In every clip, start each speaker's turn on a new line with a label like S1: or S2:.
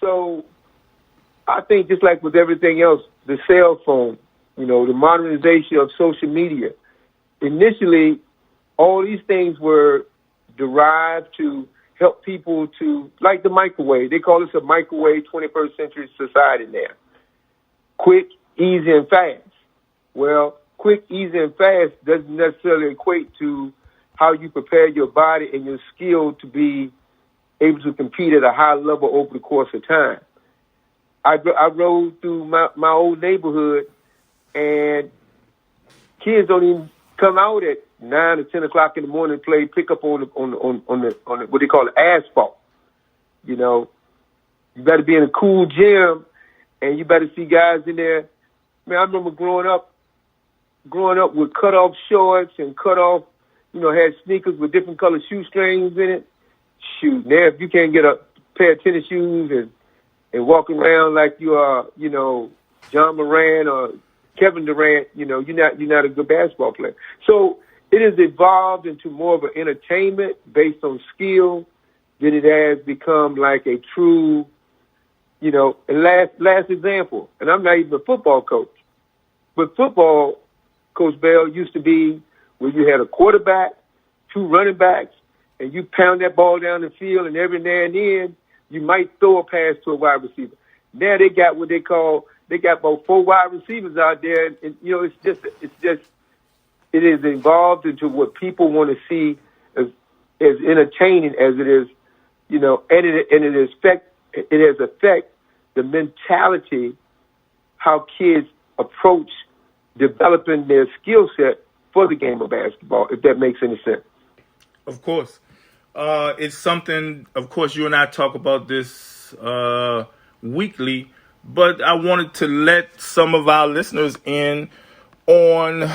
S1: So I think just like with everything else, the cell phone, the modernization of social media, initially all these things were derived to help people to, like the microwave. They call this a microwave 21st century society now. Quick, easy, and fast. Well, quick, easy, and fast doesn't necessarily equate to how you prepare your body and your skill to be able to compete at a high level over the course of time. I rode through my old neighborhood, and kids don't even come out at 9 or 10 o'clock in the morning to play pickup on the what they call the asphalt. You better be in a cool gym, and you better see guys in there. Man, I remember growing up with cut-off shorts and cut-off, had sneakers with different color shoestrings in it. Shoot, now if you can't get a pair of tennis shoes and walk around like you are, John Moran or Kevin Durant, you're not a good basketball player. So it has evolved into more of an entertainment based on skill than it has become like a true, and last example, and I'm not even a football coach, but football, Coach Bell, used to be where you had a quarterback, 2 running backs, and you pound that ball down the field, and every now and then you might throw a pass to a wide receiver. Now they got what they got about 4 wide receivers out there, and it is evolved into what people want to see as entertaining as it is, and it has affect the mentality, how kids approach developing their skill set for the game of basketball, if that makes any sense.
S2: Of course. It's something, of course, you and I talk about this weekly, but I wanted to let some of our listeners in on,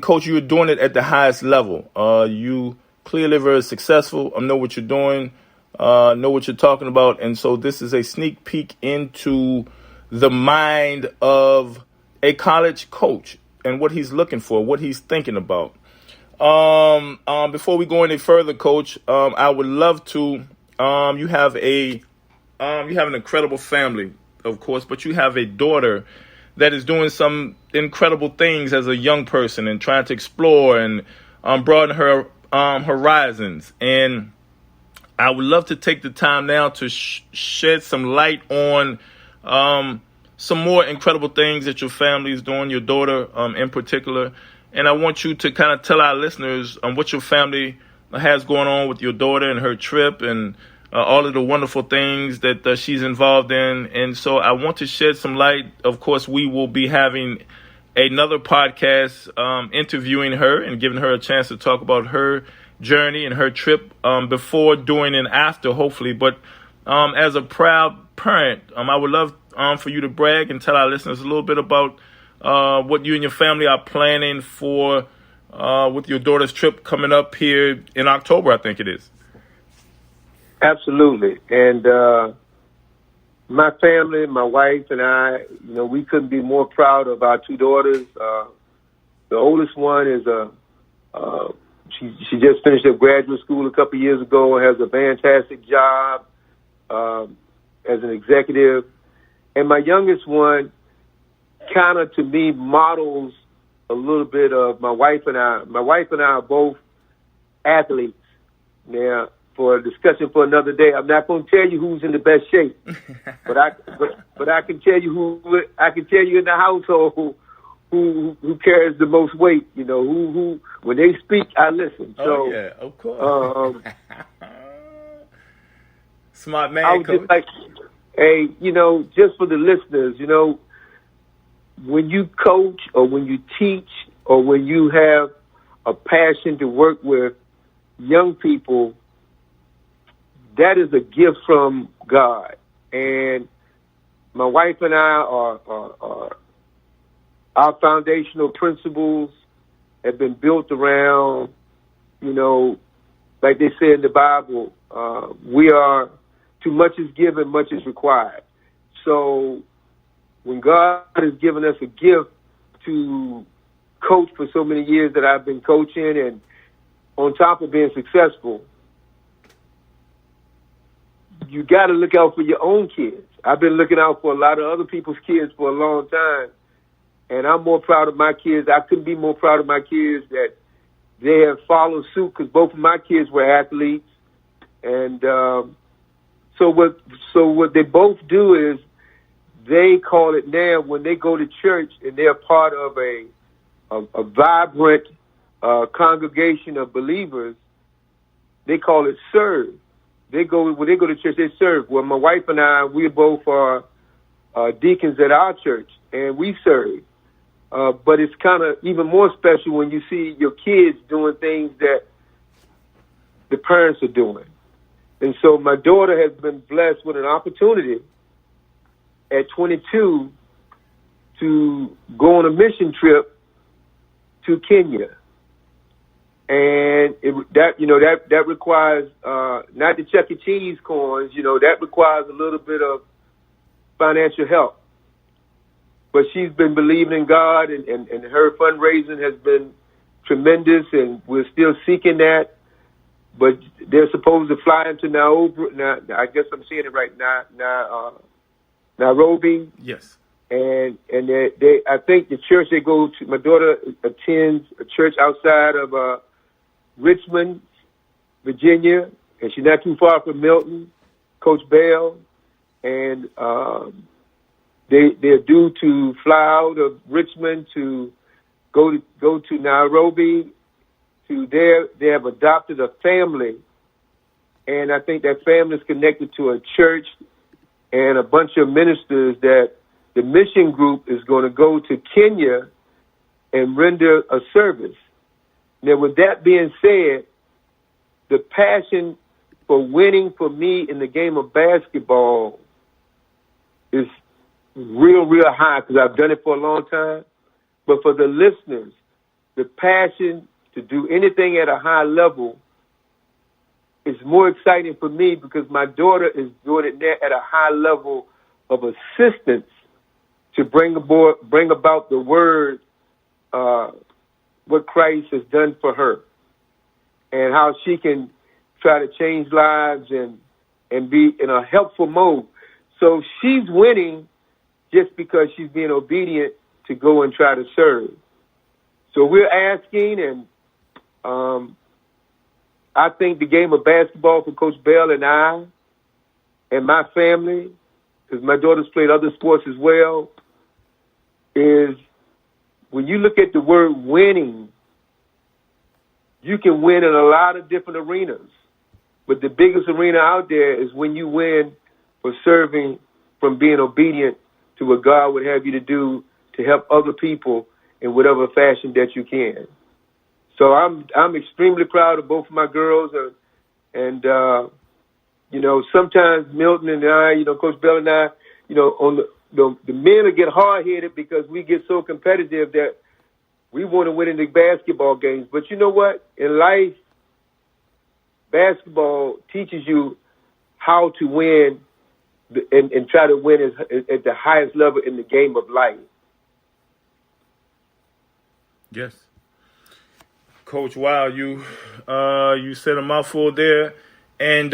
S2: Coach, you're doing it at the highest level. You clearly very successful. I know what you're doing, know what you're talking about. And so this is a sneak peek into the mind of a college coach and what he's looking for, what he's thinking about. Before we go any further, Coach, I would love to, you have an incredible family, of course, but you have a daughter that is doing some incredible things as a young person and trying to explore and broaden her horizons. And I would love to take the time now to shed some light on some more incredible things that your family is doing, your daughter in particular. And I want you to kind of tell our listeners what your family has going on with your daughter and her trip and all of the wonderful things that she's involved in. And so I want to shed some light. Of course, we will be having another podcast interviewing her and giving her a chance to talk about her journey and her trip before, during, and after, hopefully. But as a proud parent, I would love for you to brag and tell our listeners a little bit about what you and your family are planning for with your daughter's trip coming up here in October, I think it is.
S1: Absolutely. And my family, my wife and I, we couldn't be more proud of our 2 daughters. The oldest one is she just finished up graduate school a couple of years ago and has a fantastic job as an executive. And my youngest one kind of, to me, models a little bit of my wife and I. My wife and I are both athletes. Now, for a discussion for another day, I'm not going to tell you who's in the best shape, but I can tell you in the household who carries the most weight. Who when they speak, I listen.
S2: So, yeah, of course. Smart man,
S1: I would
S2: Coach.
S1: just like, hey, just for the listeners, when you coach or when you teach or when you have a passion to work with young people, that is a gift from God. And my wife and I are our foundational principles have been built around, like they say in the Bible, we are, too much is given, much is required. So when God has given us a gift to coach for so many years that I've been coaching, and on top of being successful, you got to look out for your own kids. I've been looking out for a lot of other people's kids for a long time, and I'm more proud of my kids. I couldn't be more proud of my kids that they have followed suit, because both of my kids were athletes. And so what they both do is they call it now, when they go to church and they're part of a vibrant congregation of believers, they call it serve. When they go to church, they serve. Well, my wife and I, we both are deacons at our church, and we serve. But it's kind of even more special when you see your kids doing things that the parents are doing. And so my daughter has been blessed with an opportunity at 22 to go on a mission trip to Kenya. And that requires not the Chuck E. Cheese coins, that requires a little bit of financial help. But she's been believing in God, and her fundraising has been tremendous, and we're still seeking that. But they're supposed to fly into I guess I'm seeing it right now, Nairobi.
S2: Yes.
S1: And they I think the church they go to, my daughter attends a church outside of Richmond, Virginia, and she's not too far from Milton, Coach Bell, and they're due to fly out of Richmond to go to Nairobi. They have adopted a family, and I think that family is connected to a church and a bunch of ministers that the mission group is going to go to Kenya and render a service. Now, with that being said, the passion for winning for me in the game of basketball is real high, because I've done it for a long time. But for the listeners, the passion to do anything at a high level is more exciting for me, because my daughter is doing it there at a high level of assistance to bring about the word, what Christ has done for her, and how she can try to change lives and be in a helpful mode. So she's winning just because she's being obedient to go and try to serve. So we're asking, and I think the game of basketball for Coach Bell and I and my family, because my daughter's played other sports as well, is when you look at the word winning, you can win in a lot of different arenas. But the biggest arena out there is when you win for serving, from being obedient to what God would have you to do to help other people in whatever fashion that you can. So I'm extremely proud of both of my girls, and sometimes Milton and I, Coach Bell and I, on the men will get hard-headed because we get so competitive that we want to win in the basketball games. But you know what? In life, basketball teaches you how to win and try to win at the highest level in the game of life.
S2: Yes. Coach, wow, you said a mouthful there. And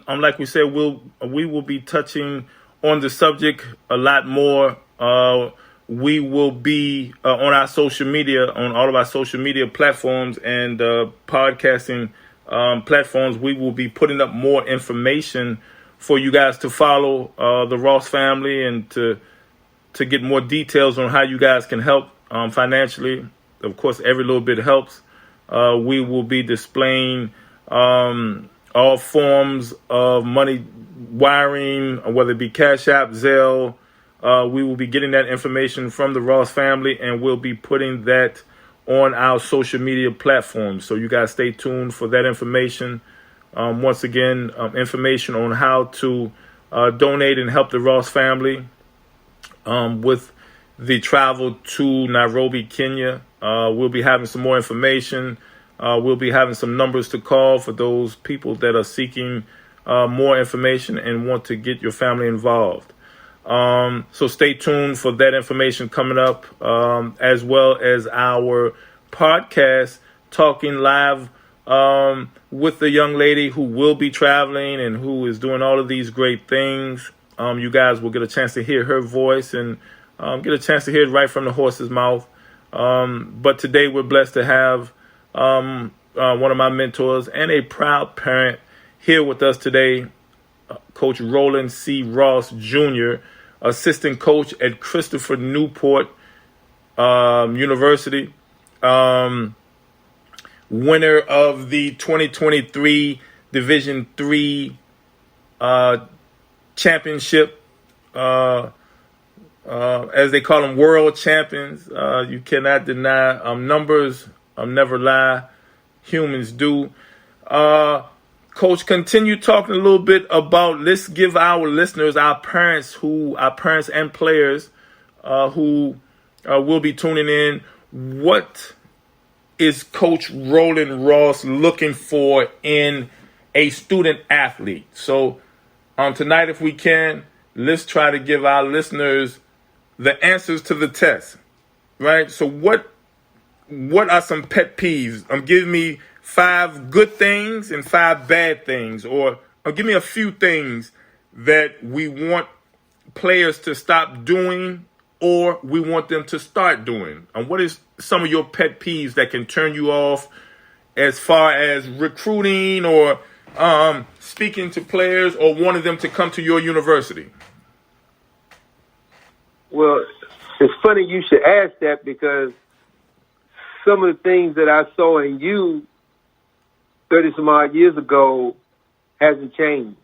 S2: like we said, we will be touching on the subject a lot more. We will be on our social media, on all of our social media platforms and podcasting platforms. We will be putting up more information for you guys to follow the Ross family, and to get more details on how you guys can help financially. Of course, every little bit helps. We will be displaying all forms of money wiring, whether it be Cash App, Zelle. We will be getting that information from the Ross family, and we'll be putting that on our social media platforms. So you guys stay tuned for that information. Once again, information on how to donate and help the Ross family with the travel to Nairobi, Kenya. We'll be having some more information. We'll be having some numbers to call for those people that are seeking more information and want to get your family involved. So stay tuned for that information coming up, as well as our podcast, Talking Live with the young lady who will be traveling and who is doing all of these great things. You guys will get a chance to hear her voice and get a chance to hear it right from the horse's mouth. But today we're blessed to have one of my mentors and a proud parent here with us today, Coach Roland C. Ross Jr., assistant coach at Christopher Newport University, winner of the 2023 Division III championship, as they call them, world champions. You cannot deny numbers never lie. Humans do. Coach, continue talking a little bit about, let's give our listeners, our parents and players who will be tuning in, what is Coach Roland Ross looking for in a student athlete? So tonight, if we can, let's try to give our listeners the answers to the test, right? So what are some pet peeves? Give me 5 good things and 5 bad things, or give me a few things that we want players to stop doing or we want them to start doing. And what is some of your pet peeves that can turn you off as far as recruiting or speaking to players or wanting them to come to your university?
S1: Well, it's funny you should ask that, because some of the things that I saw in you 30-some odd years ago hasn't changed.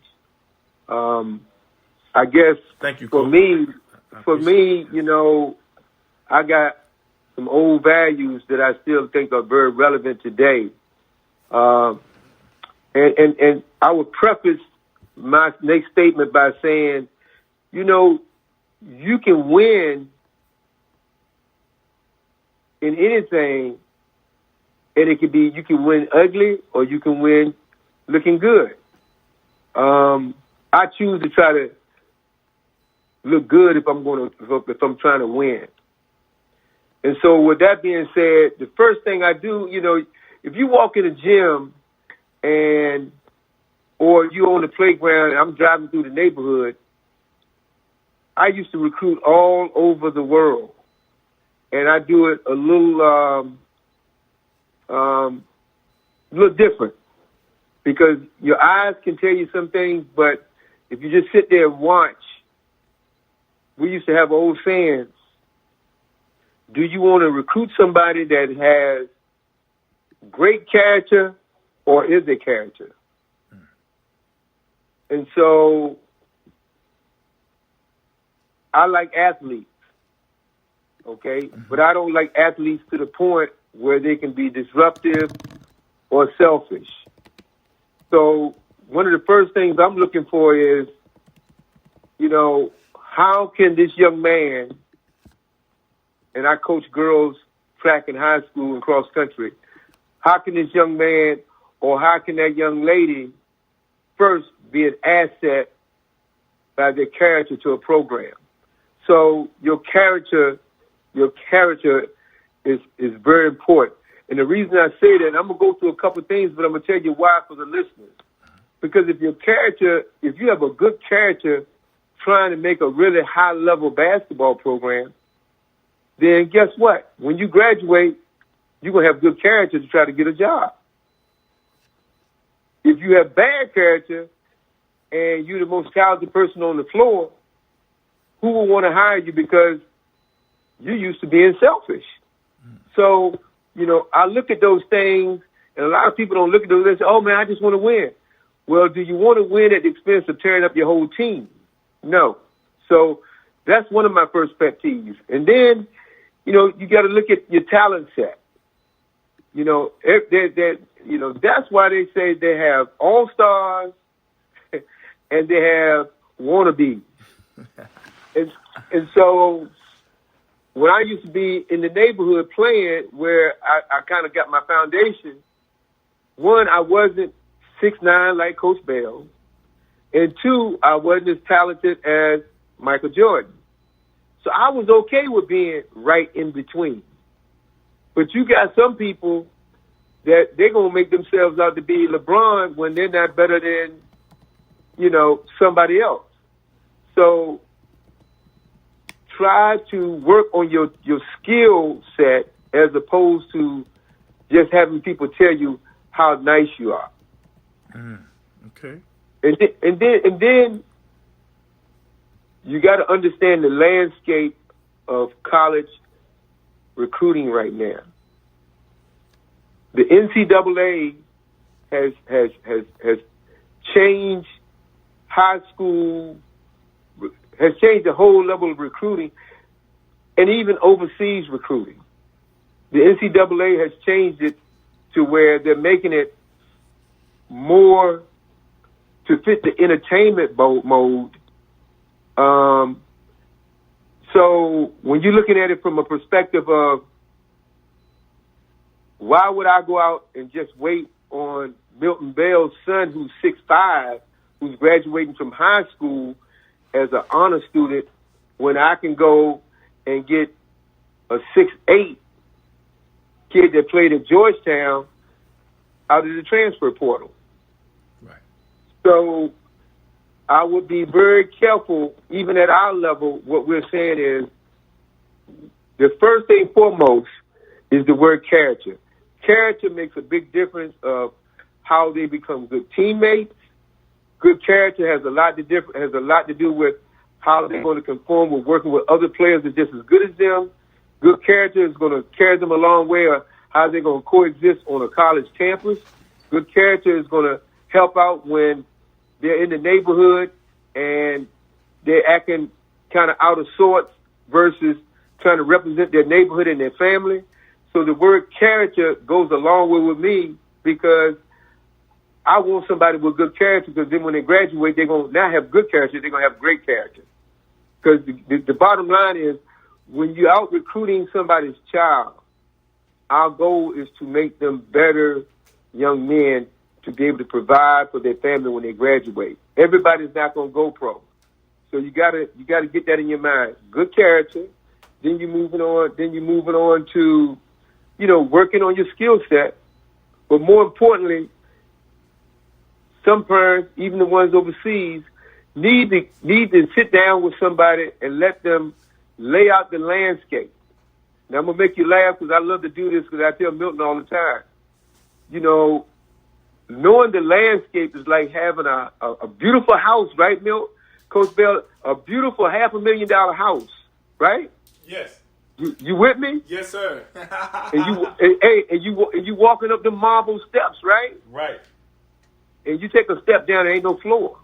S1: I guess
S2: Thank you,
S1: for
S2: Coach.
S1: me, I got some old values that I still think are very relevant today. And I would preface my next statement by saying, you can win in anything, and it could be, you can win ugly or you can win looking good. I choose to try to look good if I'm trying to win. And so with that being said, the first thing I do, if you walk in a gym or you're on the playground and I'm driving through the neighborhood, I used to recruit all over the world. And I do it a little different, because your eyes can tell you some things, but if you just sit there and watch, we used to have old sayings. Do you want to recruit somebody that has great character or is a character? And so I like athletes, okay? But I don't like athletes to the point where they can be disruptive or selfish. So one of the first things I'm looking for is, how can this young man, and I coach girls track in high school and cross country, how can this young man or how can that young lady first be an asset by their character to a program? So your character is very important. And the reason I say that, and I'm going to go through a couple of things, but I'm going to tell you why for the listeners. Because if you have a good character trying to make a really high-level basketball program, then guess what? When you graduate, you're going to have good character to try to get a job. If you have bad character and you're the most talented person on the floor, who will want to hire you because you're used to being selfish? So, I look at those things, and a lot of people don't look at those and say, oh, man, I just want to win. Well, do you want to win at the expense of tearing up your whole team? No. So that's one of my first pet peeves. And then, you got to look at your talent set. That's why they say they have all-stars and they have wannabes. And so when I used to be in the neighborhood playing, where I kind of got my foundation, one, I wasn't 6'9" like Coach Bell, and two, I wasn't as talented as Michael Jordan. So I was okay with being right in between. But you got some people that they're going to make themselves out to be LeBron when they're not better than, somebody else. So try to work on your skill set as opposed to just having people tell you how nice you are.
S2: Okay.
S1: And then you got to understand the landscape of college recruiting right now. The NCAA has changed high school, has changed the whole level of recruiting, and even overseas recruiting. The NCAA has changed it to where they're making it more to fit the entertainment mode. So when you're looking at it from a perspective of why would I go out and just wait on Milton Bell's son, who's 6'5", who's graduating from high school as an honor student, when I can go and get a 6'8" kid that played at Georgetown out of the transfer portal?
S2: Right.
S1: So I would be very careful, even at our level. What we're saying is the first thing foremost is the word character. Character makes a big difference of how they become good teammates. Good character has a lot to do with how they're going to conform with working with other players that are just as good as them. Good character is going to carry them a long way, or how they're going to coexist on a college campus. Good character is going to help out when they're in the neighborhood and they're acting kind of out of sorts versus trying to represent their neighborhood and their family. So the word character goes a long way with me, because I want somebody with good character, because then when they graduate, they're going to not have good character, they're going to have great character. Because the bottom line is, when you're out recruiting somebody's child, our goal is to make them better young men to be able to provide for their family when they graduate. Everybody's not going to go pro. So you gotta get that in your mind. Good character. Then you're moving on to, working on your skill set. But more importantly, some parents, even the ones overseas, need to sit down with somebody and let them lay out the landscape. Now, I'm going to make you laugh, because I love to do this, because I tell Milton all the time, knowing the landscape is like having a beautiful house, right, Milt? Coach Bell, a beautiful $500,000 house, right?
S2: Yes.
S1: You with me?
S2: Yes, sir.
S1: and you walking up the marble steps, right?
S2: Right.
S1: And you take a step down, there ain't no floor.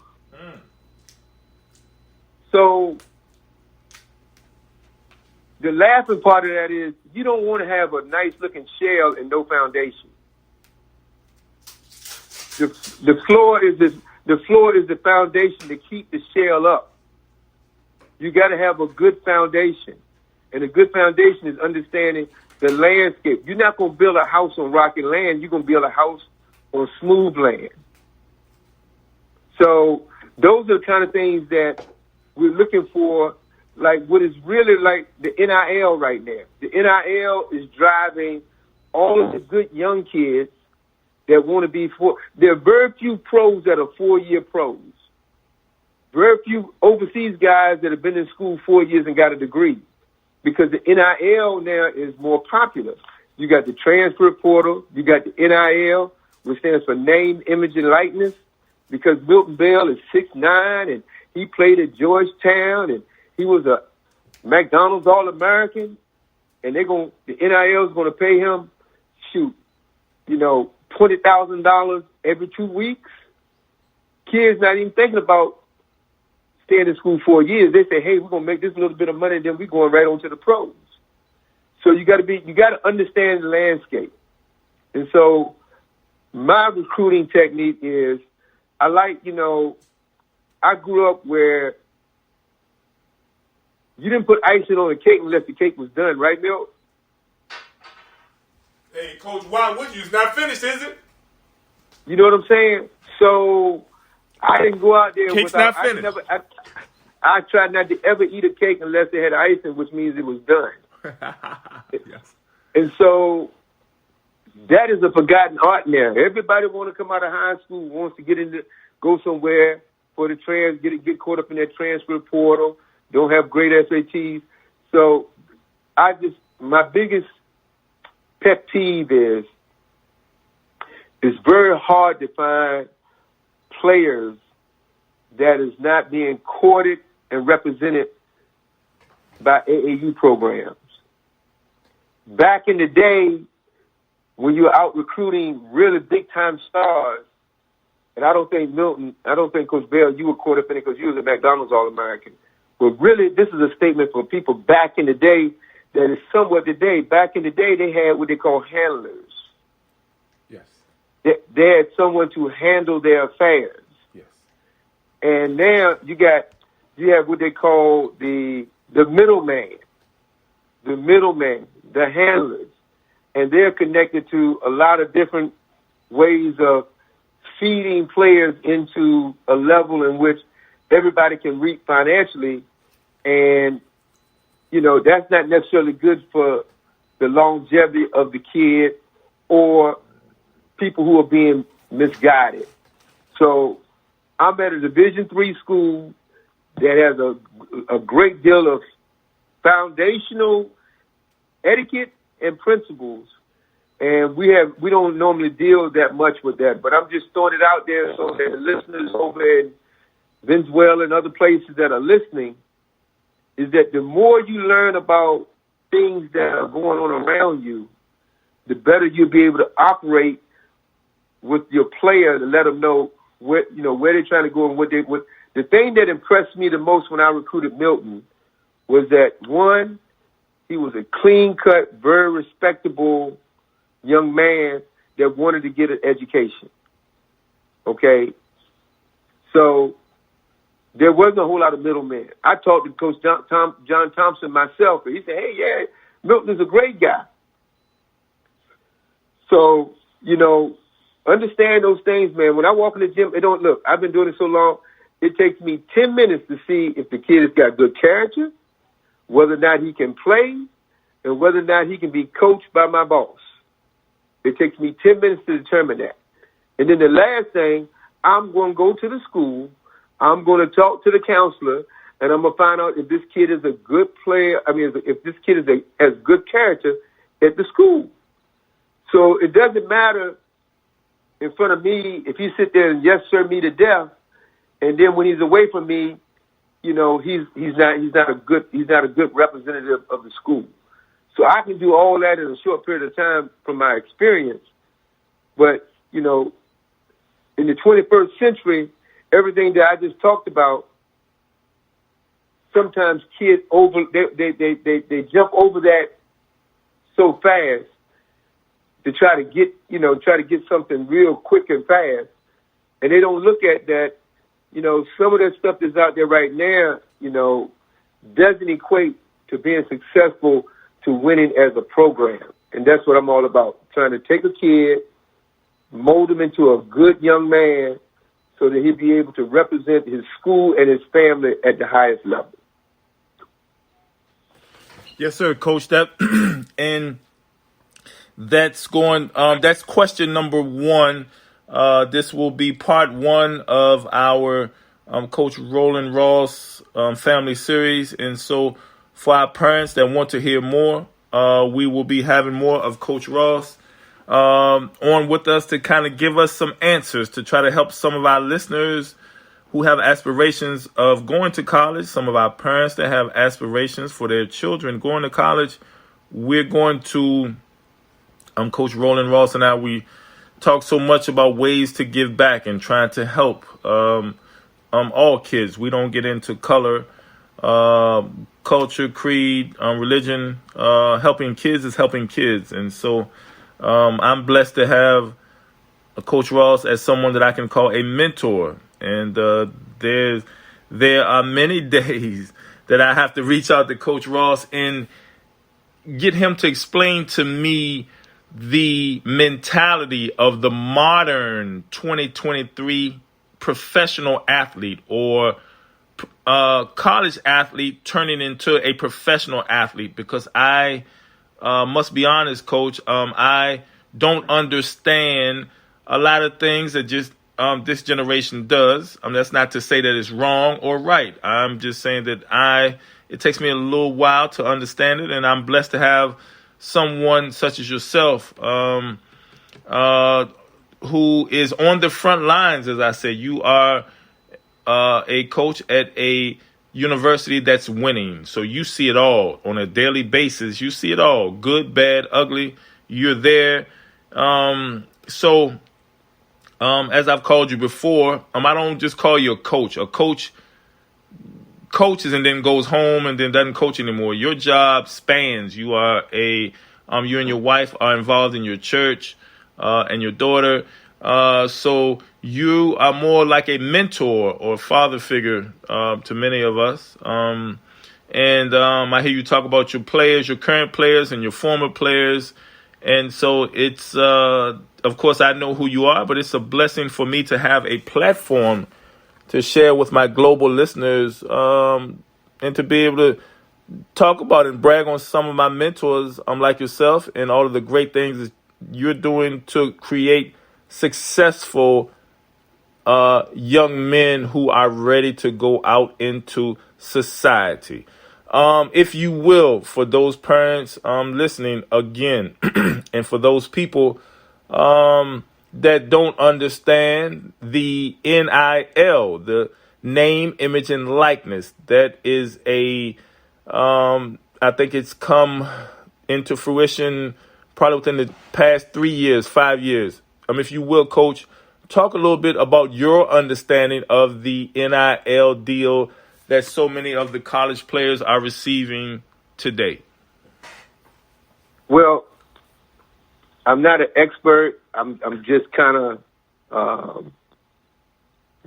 S1: So the laughing part of that is, you don't want to have a nice looking shell and no foundation. The floor is the foundation to keep the shell up. You got to have a good foundation, and a good foundation is understanding the landscape. You're not going to build a house on rocky land. You're going to build a house on smooth land. So those are the kind of things that we're looking for, like what is really like the NIL right now. The NIL is driving all of the good young kids that want to be there are very few pros that are 4-year pros. Very few overseas guys that have been in school 4 years and got a degree, because the NIL now is more popular. You got the transfer portal, you got the NIL, which stands for name, image, and likeness, because Milton Bell is 6'9", and he played at Georgetown, and he was a McDonald's All-American, and the NIL is going to pay him, $20,000 every 2 weeks. Kids not even thinking about staying in school 4 years. They say, hey, we're going to make this little bit of money, and then we're going right on to the pros. So you got to understand the landscape. And so my recruiting technique is, I grew up where you didn't put icing on the cake unless the cake was done, right, Milt?
S2: Hey, Coach, why would you? It's not finished, is it?
S1: You know what I'm saying? So I didn't go out there
S2: Cake's not finished.
S1: I tried not to ever eat a cake unless it had icing, which means it was done.
S2: Yes.
S1: And so that is a forgotten art now. Everybody want to come out of high school, wants to go somewhere for the get caught up in that transfer portal, don't have great SATs. So my biggest pet peeve is it's very hard to find players that is not being courted and represented by AAU programs. Back in the day, when you were out recruiting really big-time stars, and I don't think Coach Bell, you were caught up in it because you was a McDonald's All-American. But really, this is a statement for people back in the day that is somewhat today. Back in the day, they had what they call handlers.
S2: Yes.
S1: They had someone to handle their affairs.
S2: Yes.
S1: And now you have what they call the middleman, the handlers. And they're connected to a lot of different ways of feeding players into a level in which everybody can reap financially. And, that's not necessarily good for the longevity of the kid or people who are being misguided. So I'm at a Division III school that has a great deal of foundational etiquette and principles, and we don't normally deal that much with that. But I'm just throwing it out there so that the listeners over in Venezuela and other places that are listening, is that the more you learn about things that are going on around you, the better you'll be able to operate with your player to let them know where they're trying to go and what. The thing that impressed me the most when I recruited Milton was that, one, he was a clean-cut, very respectable young man that wanted to get an education. Okay? So there wasn't a whole lot of middlemen. I talked to Coach John Thompson myself, and he said, hey, yeah, Milton's a great guy. So, understand those things, man. When I walk in the gym, I've been doing it so long, it takes me 10 minutes to see if the kid has got good character, whether or not he can play, and whether or not he can be coached by my boss. It takes me 10 minutes to determine that. And then the last thing, I'm going to go to the school, I'm going to talk to the counselor, and I'm going to find out if this kid is a good player, if this kid has good character at the school. So it doesn't matter in front of me if he sit there and yes sir me to death, and then when he's away from me, he's not a good representative of the school. So I can do all that in a short period of time from my experience. But, in the 21st century, everything that I just talked about, sometimes kids they jump over that so fast to try to get something real quick and fast. And they don't look at that, some of that stuff that's out there right now, doesn't equate to being successful to winning as a program. And that's what I'm all about, trying to take a kid, mold him into a good young man so that he'll be able to represent his school and his family at the highest level.
S2: Yes, sir, Coach. And that's question number one. This will be part one of our Coach Roland Ross family series. And so for our parents that want to hear more, we will be having more of Coach Ross on with us to kind of give us some answers to try to help some of our listeners who have aspirations of going to college, some of our parents that have aspirations for their children going to college. We're going to, Coach Roland Ross and I, we talk so much about ways to give back and trying to help all kids. We don't get into color, culture, creed, religion. Helping kids is helping kids. And so I'm blessed to have Coach Ross as someone that I can call a mentor. And there are many days that I have to reach out to Coach Ross and get him to explain to me the mentality of the modern 2023 professional athlete or college athlete turning into a professional athlete. Because I must be honest, Coach, I don't understand a lot of things that just this generation does. That's not to say that it's wrong or right. I'm just saying that it takes me a little while to understand it, and I'm blessed to have someone such as yourself who is on the front lines. As I said, you are a coach at a university that's winning. So you see it all on a daily basis. You see it all, good, bad, ugly. You're there. As I've called you before, I don't just call you a coach. A coach coaches and then goes home and then doesn't coach anymore. Your job spans. You are you and your wife are involved in your church and your daughter. So you are more like a mentor or father figure to many of us. I hear you talk about your players, your current players and your former players. And so it's, of course, I know who you are, but it's a blessing for me to have a platform to share with my global listeners and to be able to talk about and brag on some of my mentors like yourself and all of the great things that you're doing to create successful young men who are ready to go out into society. If you will, for those parents listening again, and for those people that don't understand the NIL, the name, image, and likeness, that is I think it's come into fruition probably within the past 3 years, 5 years. If you will, Coach, talk a little bit about your understanding of the NIL deal that so many of the college players are receiving today.
S1: Well, I'm not an expert. I'm just kind of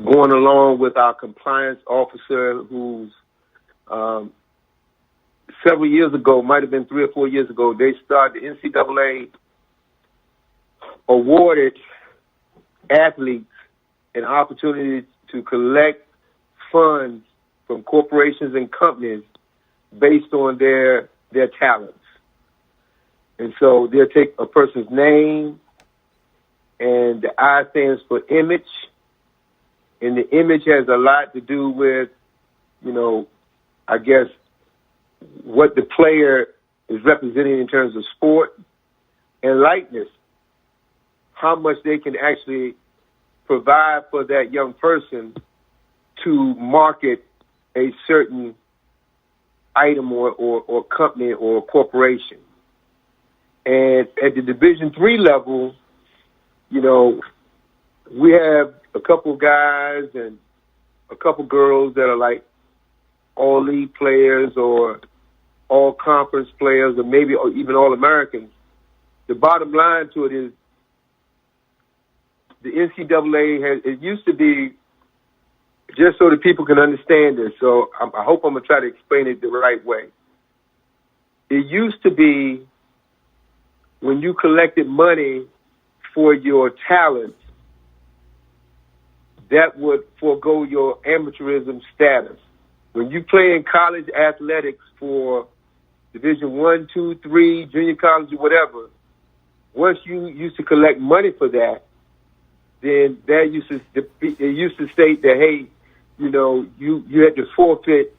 S1: going along with our compliance officer who's several years ago, might have been 3 or 4 years ago, they started, the NCAA awarded athletes an opportunity to collect funds from corporations and companies based on their talents. And so they'll take a person's name, and the I stands for image, and the image has a lot to do with, I guess, what the player is representing in terms of sport, and likeness, how much they can actually provide for that young person to market a certain item or company or corporation. And at the Division III level, we have a couple guys and a couple girls that are like all league players or all conference players or maybe even all Americans. The bottom line to it is the NCAA it used to be, just so that people can understand this, so I hope I'm going to try to explain it the right way. It used to be when you collected money for your talent, that would forego your amateurism status. When you play in college athletics for Division I, II, III, junior college, or whatever, once you used to collect money for that, then that used to state that, hey, you had to forfeit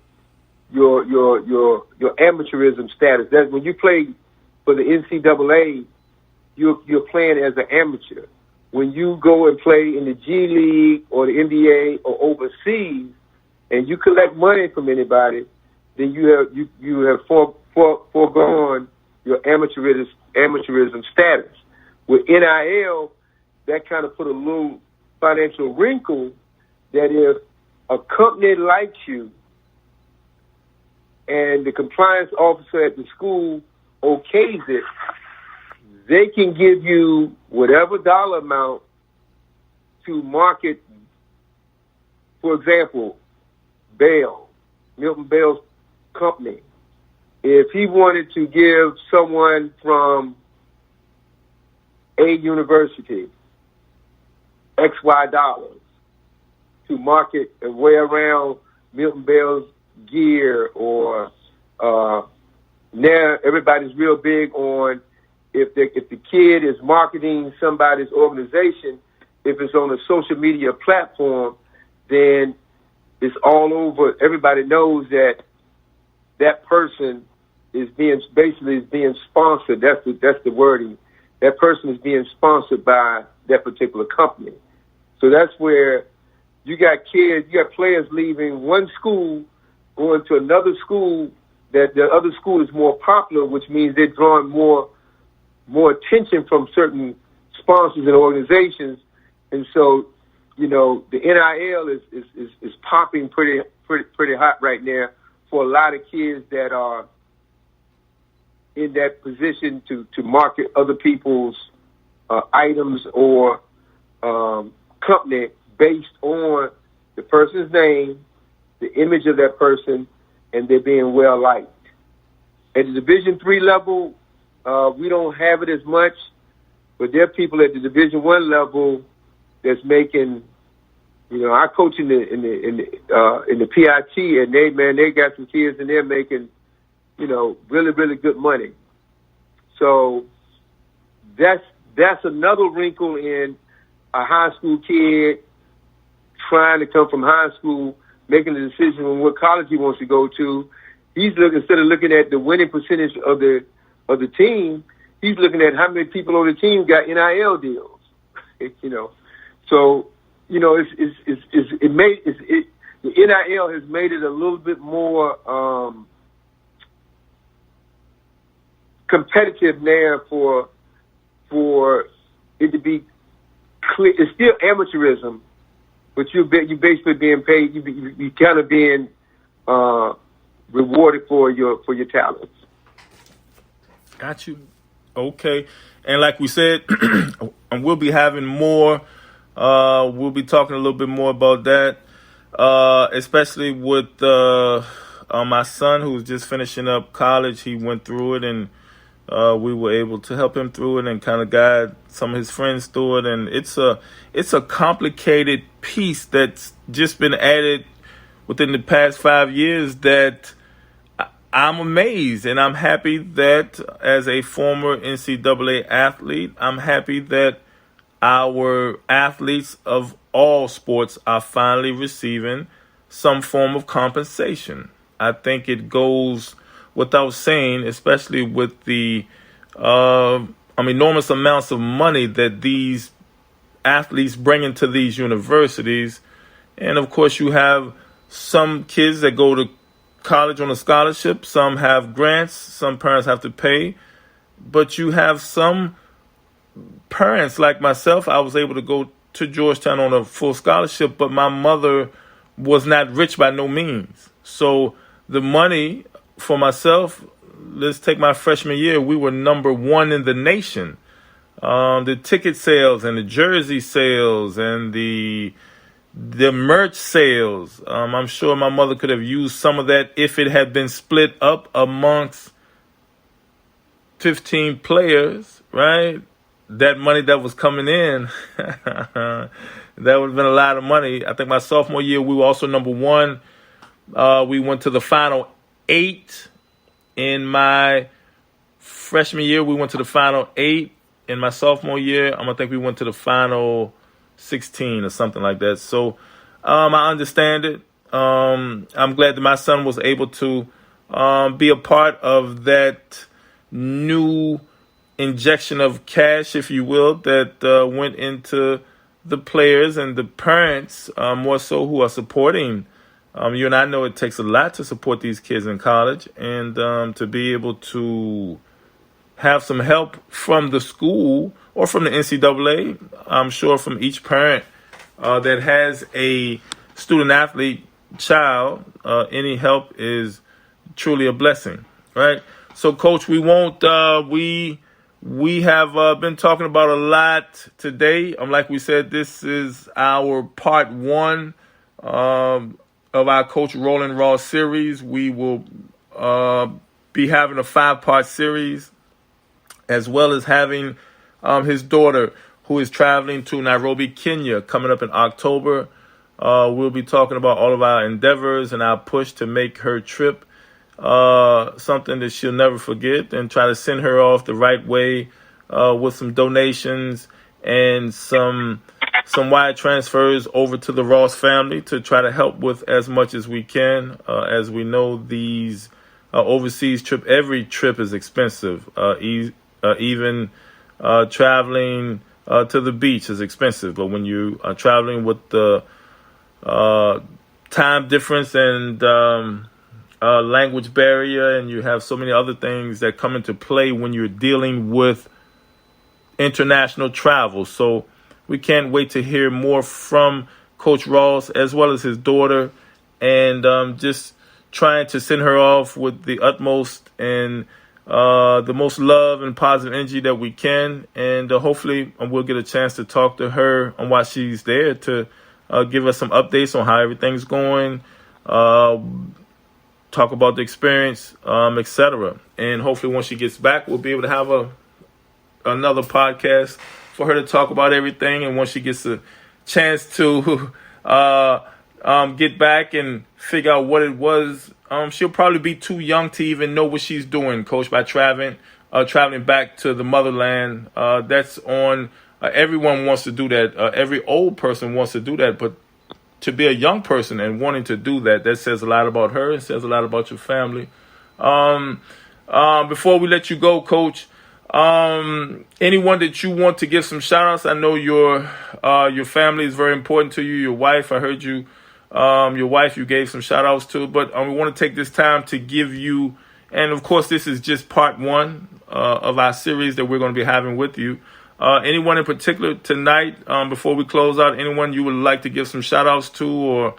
S1: your amateurism status. That's when you play for the NCAA, you're playing as an amateur. When you go and play in the G League or the NBA or overseas, and you collect money from anybody, then you have foregone your amateurism status. With NIL, that kind of put a little financial wrinkle that if a company likes you and the compliance officer at the school okays it, they can give you whatever dollar amount to market. For example, Milton Bell's company, if he wanted to give someone from a university XY dollars to market and wear around Milton Bell's gear, or now everybody's real big on, if the kid is marketing somebody's organization, if it's on a social media platform, then it's all over. Everybody knows that person is being sponsored. That's the wording. That person is being sponsored by that particular company. So that's where you got players leaving one school, going to another school, that the other school is more popular, which means they're drawing more attention from certain sponsors and organizations. And so, the NIL is popping pretty hot right now for a lot of kids that are in that position to market other people's items or company based on the person's name, the image of that person, and they're being well liked. At the Division III level, we don't have it as much, but there are people at the Division I level that's making. I coach in the PIT, and they got some kids and they're making, really, really good money. So that's another wrinkle in a high school kid trying to come from high school, making a decision on what college he wants to go to. Instead of looking at the winning percentage of the team, he's looking at how many people on the team got NIL deals. So the NIL has made it a little bit more competitive now for it to be clear. It's still amateurism, but you basically being paid. You kind of being rewarded for your talents.
S2: Got you. Okay. And like we said, we'll be having more. We'll be talking a little bit more about that, especially with my son who's just finishing up college. He went through it, and we were able to help him through it and kind of guide some of his friends through it. And it's a complicated piece that's just been added within the past 5 years that I'm amazed, and I'm happy that as a former NCAA athlete, I'm happy that our athletes of all sports are finally receiving some form of compensation. I think it goes without saying, especially with the enormous amounts of money that these athletes bring into these universities. And of course, you have some kids that go to college on a scholarship. Some have grants. Some parents have to pay. But you have some parents like myself. I was able to go to Georgetown on a full scholarship, but my mother was not rich by no means. So the money for myself, let's take my freshman year, we were number one in the nation. The ticket sales and the jersey sales and the merch sales. I'm sure my mother could have used some of that if it had been split up amongst 15 players, right? That money that was coming in, that would have been a lot of money. I think my sophomore year, we were also number one. We went to the Final 8. In my freshman year, we went to the Final 8. In my sophomore year, I think we went to the Final 16 or something like that. So I understand it. I'm glad that my son was able to be a part of that new injection of cash, if you will, that went into the players and the parents, more so, who are supporting. You and I know it takes a lot to support these kids in college, and to be able to have some help from the school or from the NCAA, I'm sure from each parent that has a student-athlete child, any help is truly a blessing, right? So, Coach, we won't we have been talking about a lot today. Like we said, this is our part one of our Coach Roland Raw series. We will be having a 5-part series, as well as having his daughter, who is traveling to Nairobi, Kenya, coming up in October. We'll be talking about all of our endeavors and our push to make her trip something that she'll never forget, and try to send her off the right way with some donations and some wire transfers over to the Ross family to try to help with as much as we can. As we know, these overseas trip, every trip is expensive. Even traveling to the beach is expensive. But when you are traveling with the time difference and language barrier, and you have so many other things that come into play when you're dealing with international travel. So we can't wait to hear more from Coach Ross as well as his daughter, and just trying to send her off with the utmost and the most love and positive energy that we can. And hopefully we'll get a chance to talk to her on while she's there to give us some updates on how everything's going, talk about the experience, etc. And hopefully once she gets back, we'll be able to have another podcast for her to talk about everything. And once she gets a chance to get back and figure out what it was, she'll probably be too young to even know what she's doing, Coach, by traveling back to the motherland. That's on everyone wants to do that. Every old person wants to do that, but to be a young person and wanting to do that, that says a lot about her. It says a lot about your family. Before we let you go, Coach, anyone that you want to give some shout outs? I know your family is very important to you. Your wife, I heard you, your wife, you gave some shout outs to, but we want to take this time to give you, and of course, this is just part one of our series that we're going to be having with you. Anyone in particular tonight, before we close out, anyone you would like to give some shout outs to, or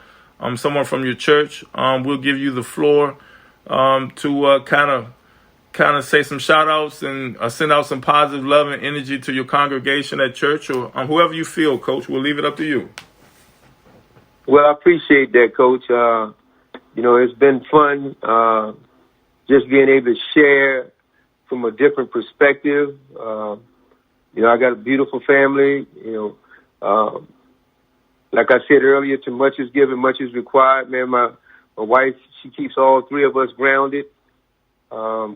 S2: someone from your church, we'll give you the floor to kind of say some shout outs and send out some positive love and energy to your congregation at church, or whoever you feel, Coach. We'll leave it up to you.
S1: Well, I appreciate that, Coach. It's been fun just being able to share from a different perspective. I got a beautiful family. Like I said earlier, too much is given, much is required. Man, my wife, she keeps all three of us grounded. I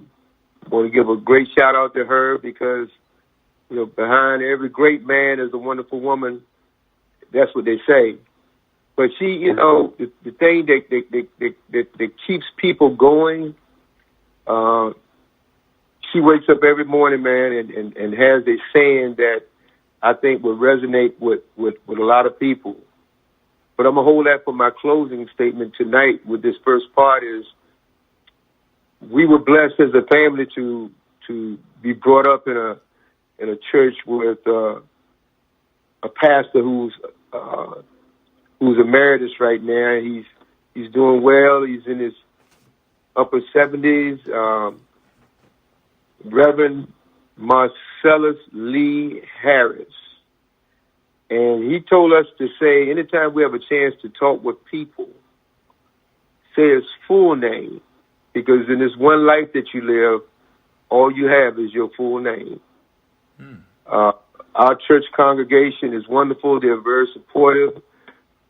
S1: want to give a great shout out to her because, behind every great man is a wonderful woman. That's what they say. But she, the thing that keeps people going, she wakes up every morning, man, and has a saying that I think will resonate with a lot of people. But I'm going to hold that for my closing statement tonight with this first part is we were blessed as a family to be brought up in a church with a pastor who's emeritus right now. He's doing well. He's in his upper 70s. Reverend Marcellus Lee Harris. And he told us to say, anytime we have a chance to talk with people, say his full name. Because in this one life that you live, all you have is your full name. Our church congregation is wonderful. They're very supportive.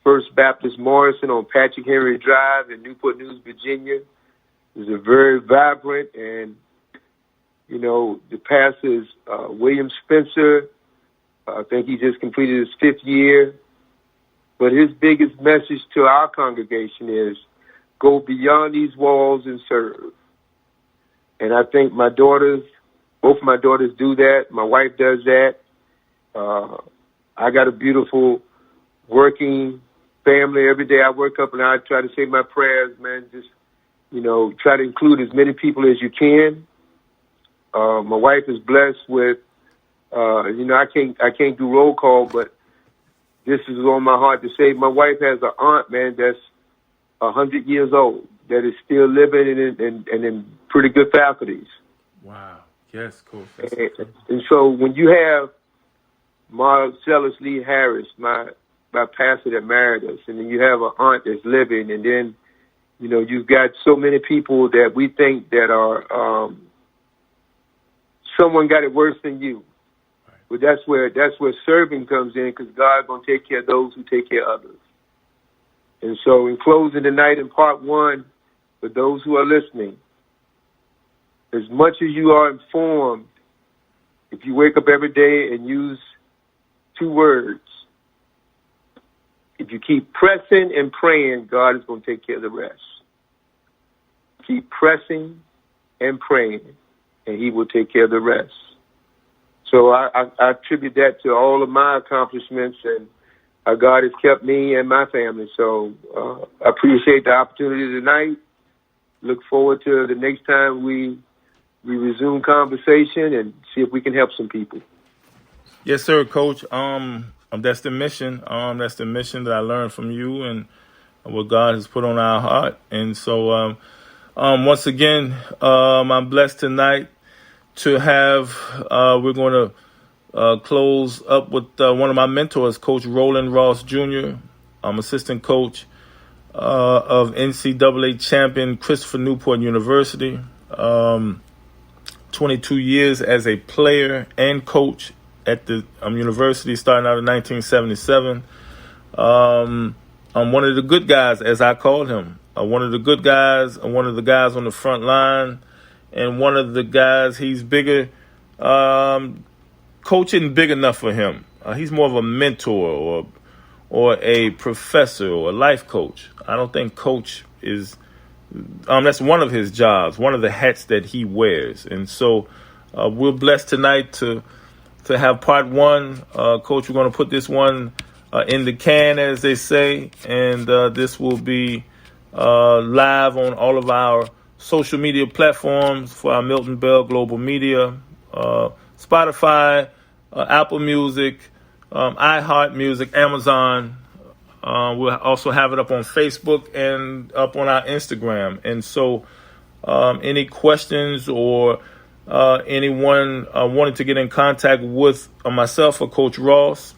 S1: First Baptist Morrison on Patrick Henry Drive in Newport News, Virginia is a very vibrant, and, the pastor is William Spencer. I think he just completed his 5th year. But his biggest message to our congregation is go beyond these walls and serve. And I think both my daughters do that. My wife does that. I got a beautiful working family. Every day I wake up and I try to say my prayers, man. Just, try to include as many people as you can. My wife is blessed with, I can't do roll call, but this is on my heart to say my wife has an aunt, man, that's 100 years old, that is still living and in pretty good faculties.
S2: Wow. Yes, cool.
S1: And so when you have Marcellus Lee Harris, my pastor that married us, and then you have an aunt that's living, and then, you've got so many people that we think that are, someone got it worse than you. Right. But that's where serving comes in, because God's going to take care of those who take care of others. And so in closing tonight in part one, for those who are listening, as much as you are informed if you wake up every day and use 2 words, if you keep pressing and praying, God is going to take care of the rest. Keep pressing and praying, and he will take care of the rest. So I attribute that to all of my accomplishments, and God has kept me and my family. So I appreciate the opportunity tonight. Look forward to the next time we resume conversation and see if we can help some people.
S2: Yes, sir, Coach. That's the mission. That's the mission that I learned from you and what God has put on our heart. And so once again, I'm blessed tonight to have, we're going to close up with one of my mentors, Coach Roland Ross Jr. I'm assistant coach of NCAA champion Christopher Newport University. 22 years as a player and coach at the university, starting out in 1977. I'm one of the good guys, as I called him. One of the good guys, one of the guys on the front line, and one of the guys, he's bigger. Coaching big enough for him. He's more of a mentor or a professor or a life coach. I don't think coach is, that's one of his jobs, one of the hats that he wears. And so we're blessed tonight to have part 1. Coach, we're going to put this one in the can, as they say, and this will be live on all of our social media platforms for our Milton Bell Global Media, Spotify, Apple Music, iHeart Music, Amazon. We'll also have it up on Facebook and up on our Instagram. And so any questions or anyone wanting to get in contact with myself or Coach Ross,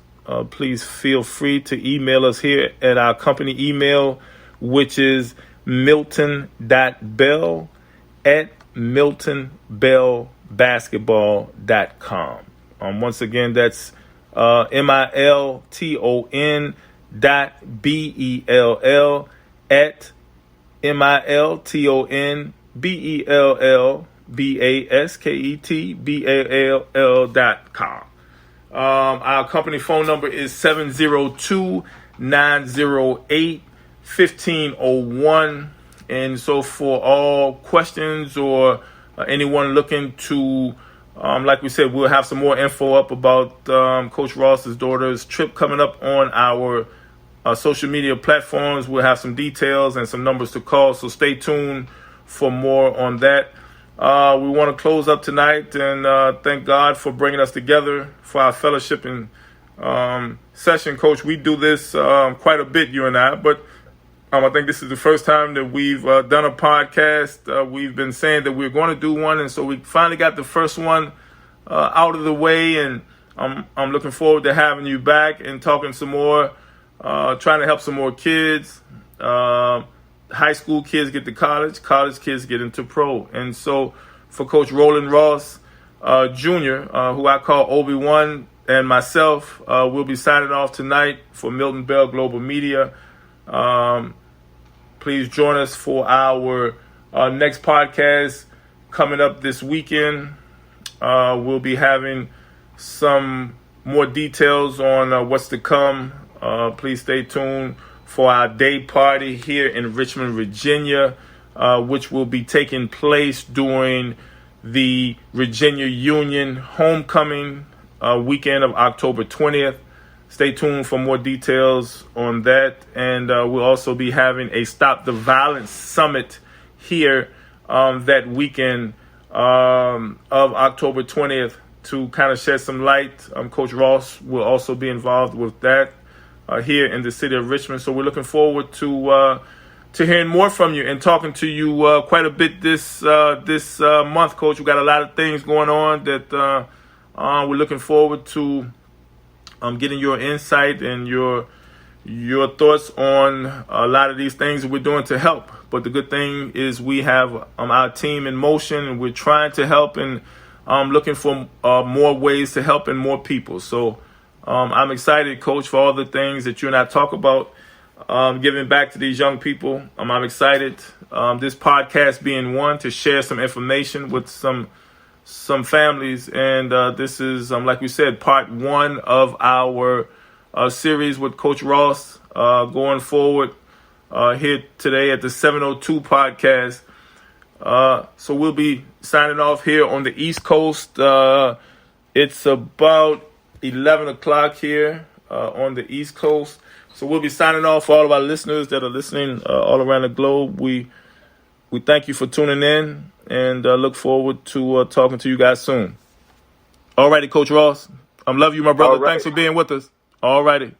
S2: please feel free to email us here at our company email, which is milton.bell@miltonbellbasketball.com. Once again, that's milton.bell@miltonbellbasketball.com. Our company phone number is 702-908-1501. And so for all questions or anyone looking to, like we said, we'll have some more info up about Coach Ross's daughter's trip coming up on our social media platforms. We'll have some details and some numbers to call, so stay tuned for more on that. We want to close up tonight and thank God for bringing us together for our fellowship and session. Coach, we do this quite a bit, you and I, but I think this is the first time that we've done a podcast. We've been saying that we're going to do one, and so we finally got the first one out of the way, and I'm looking forward to having you back and talking some more, trying to help some more kids. High school kids get to college kids get into pro. And so for Coach Roland Ross Jr., who I call Obi-Wan, and myself, we'll be signing off tonight for Milton Bell Global Media. Please join us for our next podcast coming up this weekend. We'll be having some more details on what's to come. Please stay tuned for our day party here in Richmond, Virginia, which will be taking place during the Virginia Union homecoming weekend of October 20th. Stay tuned for more details on that. And we'll also be having a Stop the Violence Summit here that weekend of October 20th to kind of shed some light. Coach Ross will also be involved with that here in the city of Richmond. So we're looking forward to hearing more from you and talking to you quite a bit this month, Coach. We've got a lot of things going on that we're looking forward to getting your insight and your thoughts on a lot of these things that we're doing to help. But the good thing is we have our team in motion, and we're trying to help and looking for more ways to help and more people. So I'm excited, Coach, for all the things that you and I talk about, giving back to these young people. I'm excited, this podcast being one, to share some information with some some families. And this is, like we said, part one of our series with Coach Ross going forward here today at the 702 podcast. So we'll be signing off here on the East Coast. It's about 11 o'clock here on the East Coast. So we'll be signing off for all of our listeners that are listening all around the globe. We thank you for tuning in and look forward to talking to you guys soon. All righty, Coach Ross. I love you, my brother.
S1: All right.
S2: Thanks for being with us. All righty.